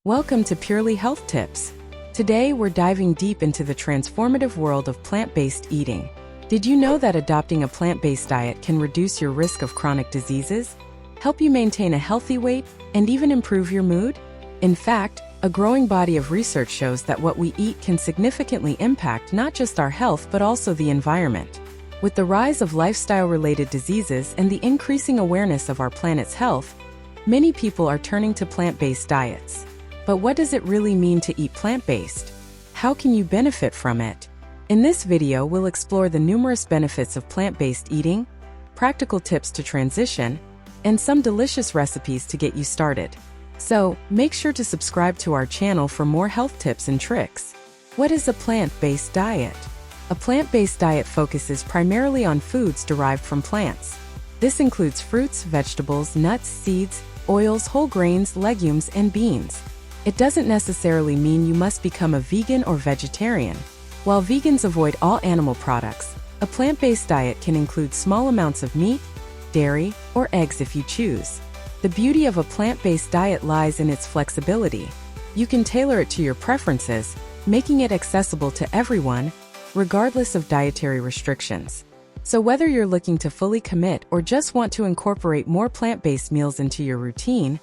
Welcome to Purely Health Tips. Today, we're diving deep into the transformative world of plant-based eating. Did you know that adopting a plant-based diet can reduce your risk of chronic diseases, help you maintain a healthy weight, and even improve your mood? In fact, a growing body of research shows that what we eat can significantly impact not just our health but also the environment. With the rise of lifestyle-related diseases and the increasing awareness of our planet's health, many people are turning to plant-based diets. But what does it really mean to eat plant-based? How can you benefit from it? In this video, we'll explore the numerous benefits of plant-based eating, practical tips to transition, and some delicious recipes to get you started. So, make sure to subscribe to our channel for more health tips and tricks. What is a plant-based diet? A plant-based diet focuses primarily on foods derived from plants. This includes fruits, vegetables, nuts, seeds, oils, whole grains, legumes, and beans. It doesn't necessarily mean you must become a vegan or vegetarian. While vegans avoid all animal products, a plant-based diet can include small amounts of meat, dairy, or eggs if you choose. The beauty of a plant-based diet lies in its flexibility. You can tailor it to your preferences, making it accessible to everyone, regardless of dietary restrictions. So whether you're looking to fully commit or just want to incorporate more plant-based meals into your routine,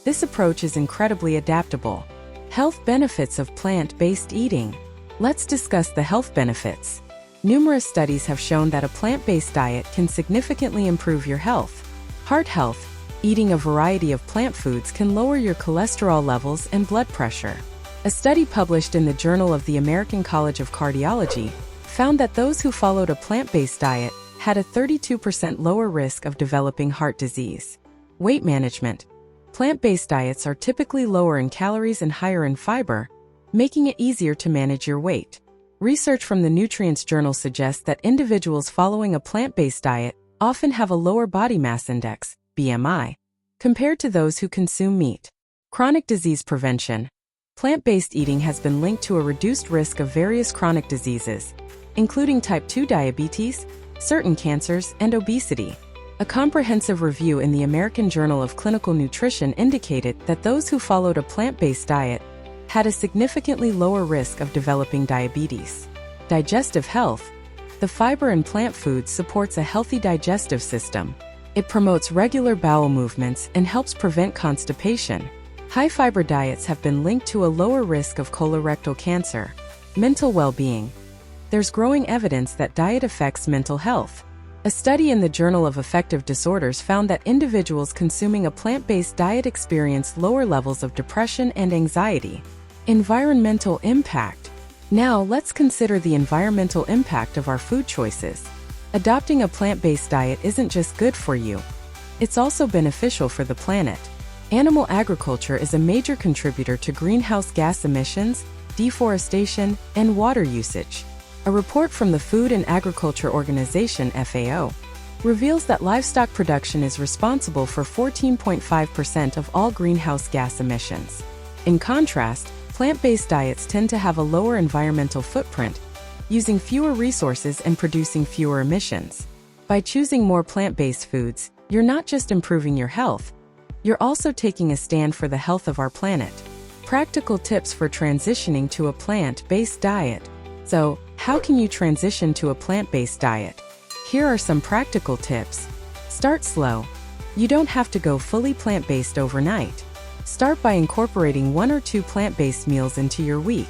this approach is incredibly adaptable. Health benefits of plant-based eating. Let's discuss the health benefits. Numerous studies have shown that a plant-based diet can significantly improve your health. Heart health. Eating a variety of plant foods can lower your cholesterol levels and blood pressure. A study published in the Journal of the American College of Cardiology found that those who followed a plant-based diet had a 32% lower risk of developing heart disease. Weight management. Plant-based diets are typically lower in calories and higher in fiber, making it easier to manage your weight. Research from the Nutrients Journal suggests that individuals following a plant-based diet often have a lower body mass index, BMI, compared to those who consume meat. Chronic disease prevention. Plant-based eating has been linked to a reduced risk of various chronic diseases, including type 2 diabetes, certain cancers, and obesity. A comprehensive review in the American Journal of Clinical Nutrition indicated that those who followed a plant-based diet had a significantly lower risk of developing diabetes. Digestive health. The fiber in plant foods supports a healthy digestive system. It promotes regular bowel movements and helps prevent constipation. High-fiber diets have been linked to a lower risk of colorectal cancer. Mental well-being. There's growing evidence that diet affects mental health. A study in the Journal of Affective Disorders found that individuals consuming a plant-based diet experience lower levels of depression and anxiety. Environmental impact. Now, let's consider the environmental impact of our food choices. Adopting a plant-based diet isn't just good for you. It's also beneficial for the planet. Animal agriculture is a major contributor to greenhouse gas emissions, deforestation, and water usage. A report from the Food and Agriculture Organization (FAO) reveals that livestock production is responsible for 14.5% of all greenhouse gas emissions. In contrast, plant-based diets tend to have a lower environmental footprint, using fewer resources and producing fewer emissions. By choosing more plant-based foods, you're not just improving your health, you're also taking a stand for the health of our planet. Practical tips for transitioning to a plant-based diet. So, how can you transition to a plant-based diet? Here are some practical tips. Start slow. You don't have to go fully plant-based overnight. Start by incorporating 1 or 2 plant-based meals into your week.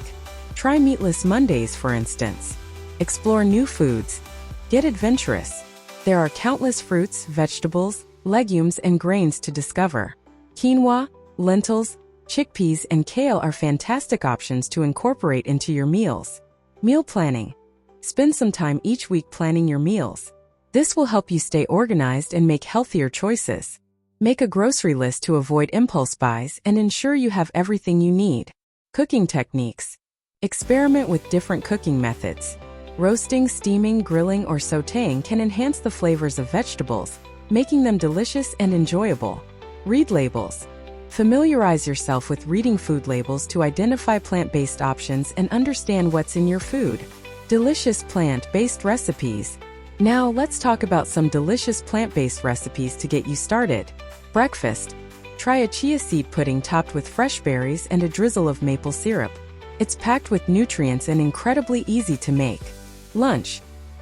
Try meatless Mondays, for instance. Explore new foods. Get adventurous. There are countless fruits, vegetables, legumes, and grains to discover. Quinoa, lentils, chickpeas, and kale are fantastic options to incorporate into your meals. Meal planning. Spend some time each week planning your meals. This will help you stay organized and make healthier choices. Make a grocery list to avoid impulse buys and ensure you have everything you need. Cooking techniques. Experiment with different cooking methods. Roasting, steaming, grilling, or sautéing can enhance the flavors of vegetables, making them delicious and enjoyable. Read labels. Familiarize yourself with reading food labels to identify plant-based options and understand what's in your food. Delicious plant-based recipes. Now let's talk about some delicious plant-based recipes to get you started. Breakfast. Try a chia seed pudding topped with fresh berries and a drizzle of maple syrup. It's packed with nutrients and incredibly easy to make. Lunch.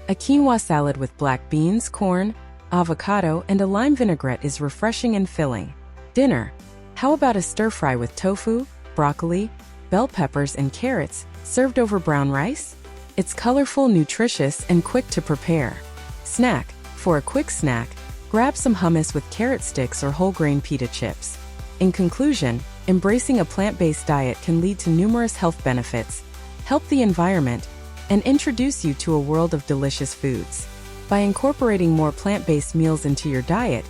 A quinoa salad with black beans, corn, avocado, and a lime vinaigrette is refreshing and filling. Dinner. How about a stir-fry with tofu, broccoli, bell peppers, and carrots, served over brown rice? It's colorful, nutritious, and quick to prepare. Snack. For a quick snack, grab some hummus with carrot sticks or whole grain pita chips. In conclusion, embracing a plant-based diet can lead to numerous health benefits, help the environment, and introduce you to a world of delicious foods. By incorporating more plant-based meals into your diet,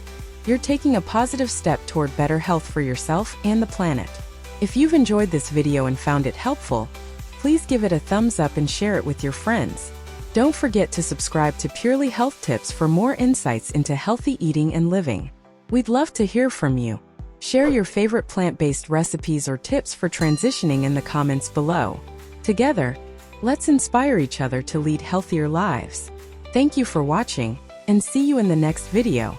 you're taking a positive step toward better health for yourself and the planet. If you've enjoyed this video and found it helpful, please give it a thumbs up and share it with your friends. Don't forget to subscribe to Purely Health Tips for more insights into healthy eating and living. We'd love to hear from you. Share your favorite plant-based recipes or tips for transitioning in the comments below. Together, let's inspire each other to lead healthier lives. Thank you for watching, and see you in the next video.